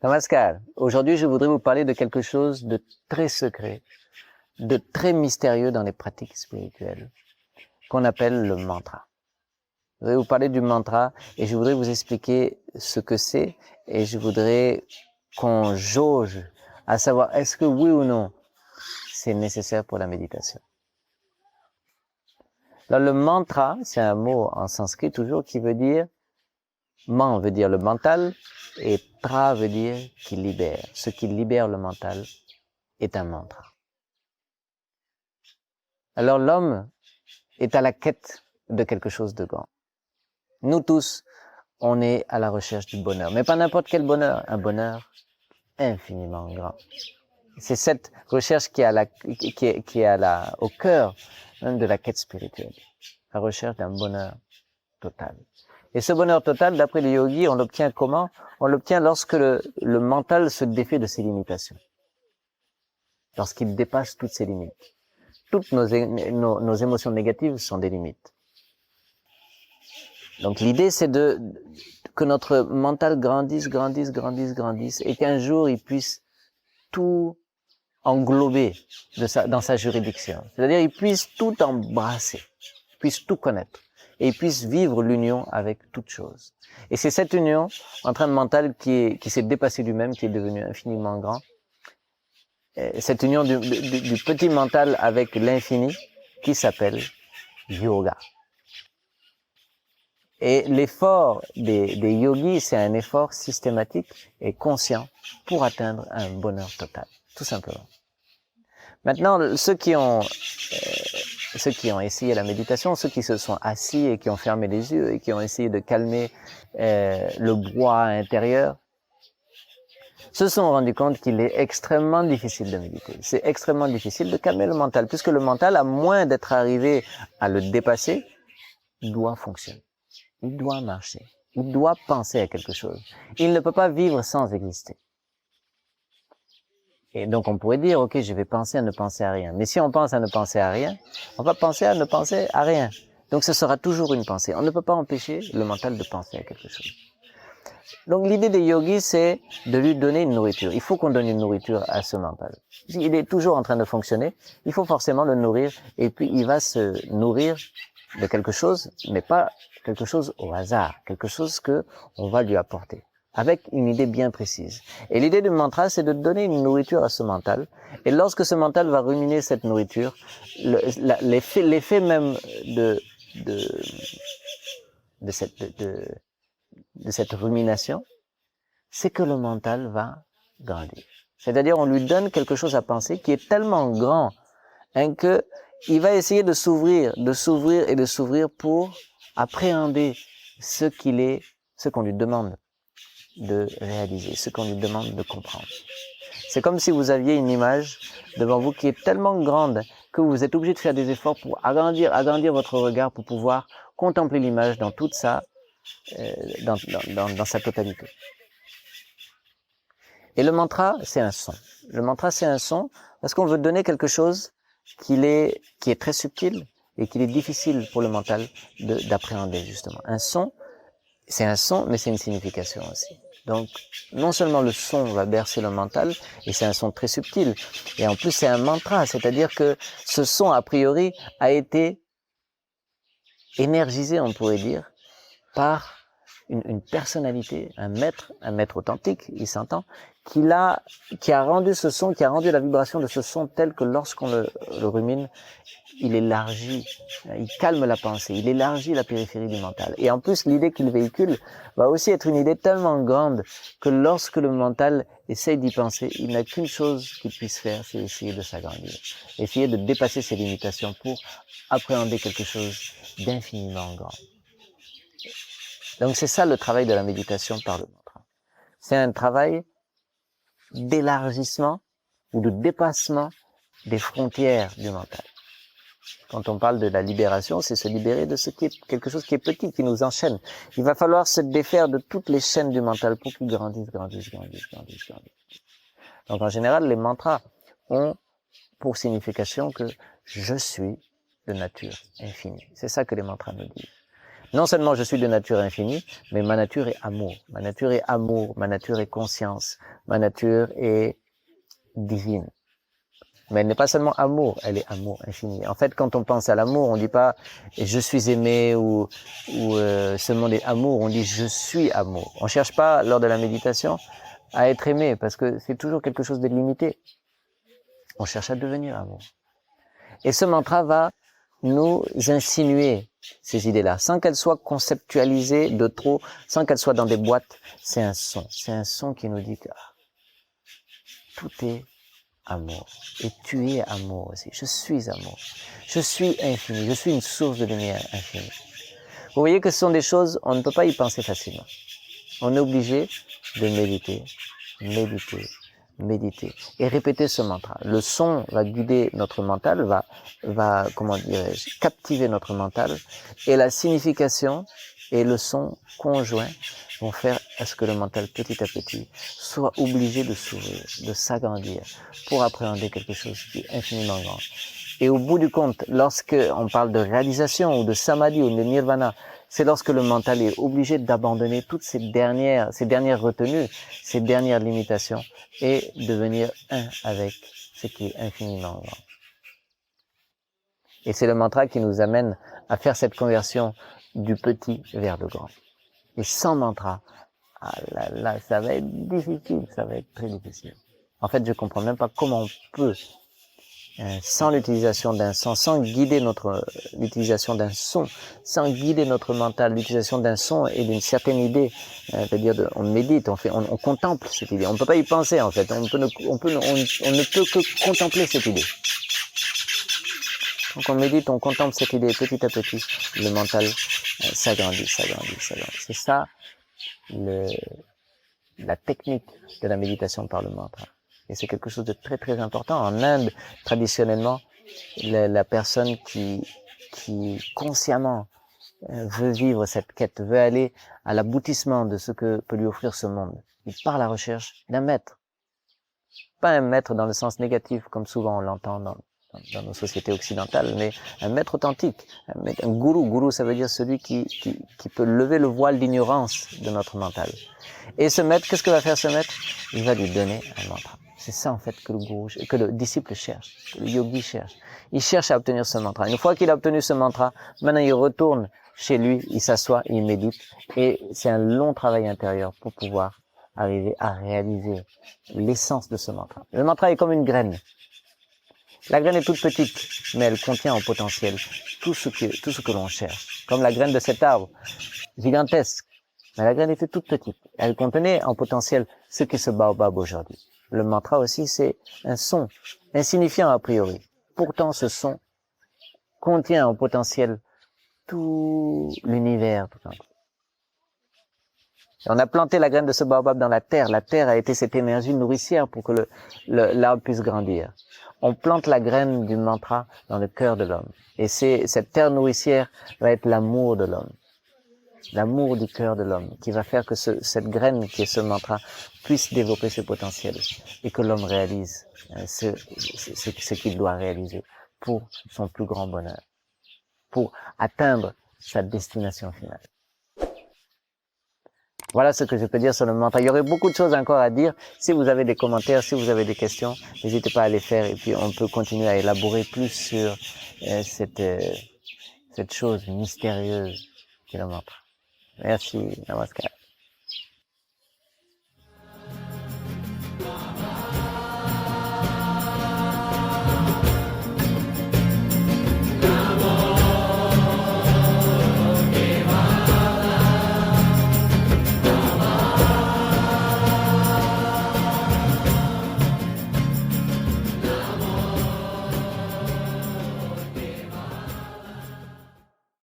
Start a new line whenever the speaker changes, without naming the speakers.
Namaskar. Aujourd'hui, je voudrais vous parler de quelque chose de très secret, de très mystérieux dans les pratiques spirituelles, qu'on appelle le mantra. Je voudrais vous parler du mantra et je voudrais vous expliquer ce que c'est et je voudrais qu'on jauge à savoir est-ce que oui ou non c'est nécessaire pour la méditation. Alors, le mantra, c'est un mot en sanskrit toujours qui veut dire man veut dire le mental et tra veut dire qui libère. Ce qui libère le mental est un mantra. Alors l'homme est à la quête de quelque chose de grand. Nous tous, on est à la recherche du bonheur, mais pas n'importe quel bonheur, un bonheur infiniment grand. C'est cette recherche qui est au cœur même de la quête spirituelle, la recherche d'un bonheur total. Et ce bonheur total, d'après les yogis, on l'obtient comment? On l'obtient lorsque le mental se défait de ses limitations, lorsqu'il dépasse toutes ses limites. Toutes nos émotions négatives sont des limites. Donc l'idée, c'est que notre mental grandisse, et qu'un jour, il puisse tout englober dans sa juridiction. C'est-à-dire, il puisse tout embrasser, il puisse tout connaître, et il puisse vivre l'union avec toute chose. Et c'est cette union entre un mental qui s'est dépassé lui-même, qui est devenu infiniment grand, cette union du petit mental avec l'infini, qui s'appelle yoga. Et l'effort des yogis, c'est un effort systématique et conscient pour atteindre un bonheur total, tout simplement. Maintenant, ceux qui ont essayé la méditation, ceux qui se sont assis et qui ont fermé les yeux et qui ont essayé de calmer le brouhaha intérieur, se sont rendus compte qu'il est extrêmement difficile de méditer. C'est extrêmement difficile de calmer le mental, puisque le mental, à moins d'être arrivé à le dépasser, doit fonctionner. Il doit marcher. Il doit penser à quelque chose. Il ne peut pas vivre sans exister. Et donc on pourrait dire, ok, je vais penser à ne penser à rien. Mais si on pense à ne penser à rien, on va penser à ne penser à rien. Donc ce sera toujours une pensée. On ne peut pas empêcher le mental de penser à quelque chose. Donc l'idée des yogis, c'est de lui donner une nourriture. Il faut qu'on donne une nourriture à ce mental. Il est toujours en train de fonctionner, il faut forcément le nourrir, et puis il va se nourrir de quelque chose, mais pas quelque chose au hasard, quelque chose que on va lui apporter, avec une idée bien précise. Et l'idée du mantra, c'est de donner une nourriture à ce mental, et lorsque ce mental va ruminer cette nourriture, l'effet même de cette rumination, c'est que le mental va grandir. C'est-à-dire, on lui donne quelque chose à penser qui est tellement grand, que il va essayer de s'ouvrir pour appréhender ce qu'on lui demande de réaliser, ce qu'on lui demande de comprendre. C'est comme si vous aviez une image devant vous qui est tellement grande que vous êtes obligé de faire des efforts pour agrandir votre regard pour pouvoir contempler l'image dans toute dans sa totalité. Et le mantra, c'est un son. Le mantra, c'est un son parce qu'on veut donner quelque chose qui est très subtil et qu'il est difficile pour le mental d'appréhender, justement. Un son, c'est un son, mais c'est une signification aussi. Donc, non seulement le son va bercer le mental, et c'est un son très subtil, et en plus c'est un mantra, c'est-à-dire que ce son, a priori, a été énergisé, on pourrait dire, par une personnalité, un maître authentique, il s'entend, qui a rendu ce son, qui a rendu la vibration de ce son telle que lorsqu'on le rumine, il élargit, il calme la pensée, il élargit la périphérie du mental. Et en plus, l'idée qu'il véhicule va aussi être une idée tellement grande que lorsque le mental essaye d'y penser, il n'a qu'une chose qu'il puisse faire, c'est essayer de s'agrandir, essayer de dépasser ses limitations pour appréhender quelque chose d'infiniment grand. Donc c'est ça le travail de la méditation par le mantra. C'est un travail d'élargissement ou de dépassement des frontières du mental. Quand on parle de la libération, c'est se libérer de quelque chose qui est petit, qui nous enchaîne. Il va falloir se défaire de toutes les chaînes du mental pour qu'il grandisse. Donc en général, les mantras ont pour signification que je suis de nature infinie. C'est ça que les mantras nous disent. Non seulement je suis de nature infinie, mais ma nature est amour. Ma nature est amour, ma nature est conscience, ma nature est divine. Mais elle n'est pas seulement amour, elle est amour infini. En fait, quand on pense à l'amour, on dit pas je suis aimé ou ce monde est amour, on dit je suis amour. On cherche pas lors de la méditation à être aimé parce que c'est toujours quelque chose de limité. On cherche à devenir amour. Et ce mantra va nous insinuer ces idées-là, sans qu'elles soient conceptualisées de trop, sans qu'elles soient dans des boîtes. C'est un son qui nous dit que tout est amour. Et tu es amour aussi. Je suis amour. Je suis infini. Je suis une source de lumière infinie. Vous voyez que ce sont des choses, on ne peut pas y penser facilement. On est obligé de méditer, méditer, méditer et répéter ce mantra. Le son va guider notre mental, va comment dirais-je, captiver notre mental, et la signification et le son conjoint vont faire à ce que le mental petit à petit soit obligé de s'ouvrir, de s'agrandir pour appréhender quelque chose qui est infiniment grand. Et au bout du compte, lorsque on parle de réalisation ou de samadhi ou de nirvana, c'est lorsque le mental est obligé d'abandonner toutes ces dernières retenues, ces dernières limitations et devenir un avec ce qui est infiniment grand. Et c'est le mantra qui nous amène à faire cette conversion du petit vers le grand. Et sans mantra, ah là là, ça va être difficile, ça va être très difficile. En fait, je comprends même pas comment on peut, sans l'utilisation d'un son, sans guider l'utilisation d'un son, sans guider notre mental, l'utilisation d'un son et d'une certaine idée, c'est-à-dire on médite, on contemple cette idée. On ne peut pas y penser en fait. On ne peut que contempler cette idée. Donc on médite, on contemple cette idée petit à petit, le mental s'agrandit. C'est ça la technique de la méditation par le mantra. Et c'est quelque chose de très très important. En Inde, traditionnellement, la personne qui consciemment veut vivre cette quête, veut aller à l'aboutissement de ce que peut lui offrir ce monde, il part à la recherche d'un maître. Pas un maître dans le sens négatif, comme souvent on l'entend dans nos sociétés occidentales, mais un maître authentique, un gourou. Gourou, ça veut dire celui qui peut lever le voile d'ignorance de notre mental. Et ce maître, qu'est-ce que va faire ce maître? Il va lui donner un mantra. C'est ça en fait que le disciple cherche, que le yogi cherche. Il cherche à obtenir ce mantra. Une fois qu'il a obtenu ce mantra, maintenant il retourne chez lui, il s'assoit, il médite, et c'est un long travail intérieur pour pouvoir arriver à réaliser l'essence de ce mantra. Le mantra est comme une graine. La graine est toute petite, mais elle contient en potentiel tout ce que l'on cherche. Comme la graine de cet arbre, gigantesque. Mais la graine était toute petite. Elle contenait en potentiel ce qu'est ce baobab aujourd'hui. Le mantra aussi, c'est un son, insignifiant a priori. Pourtant, ce son contient en potentiel tout l'univers tout entier. On a planté la graine de ce baobab dans la terre. La terre a été cette énergie nourricière pour que l'arbre puisse grandir. On plante la graine du mantra dans le cœur de l'homme. Et cette terre nourricière va être l'amour de l'homme. L'amour du cœur de l'homme qui va faire que cette graine qui est ce mantra puisse développer ce potentiel et que l'homme réalise ce qu'il doit réaliser pour son plus grand bonheur, pour atteindre sa destination finale. Voilà ce que je peux dire sur le mantra. Il y aurait beaucoup de choses encore à dire. Si vous avez des commentaires, si vous avez des questions, n'hésitez pas à les faire et puis on peut continuer à élaborer plus sur cette chose mystérieuse qui est le mantra. Merci, namaskar.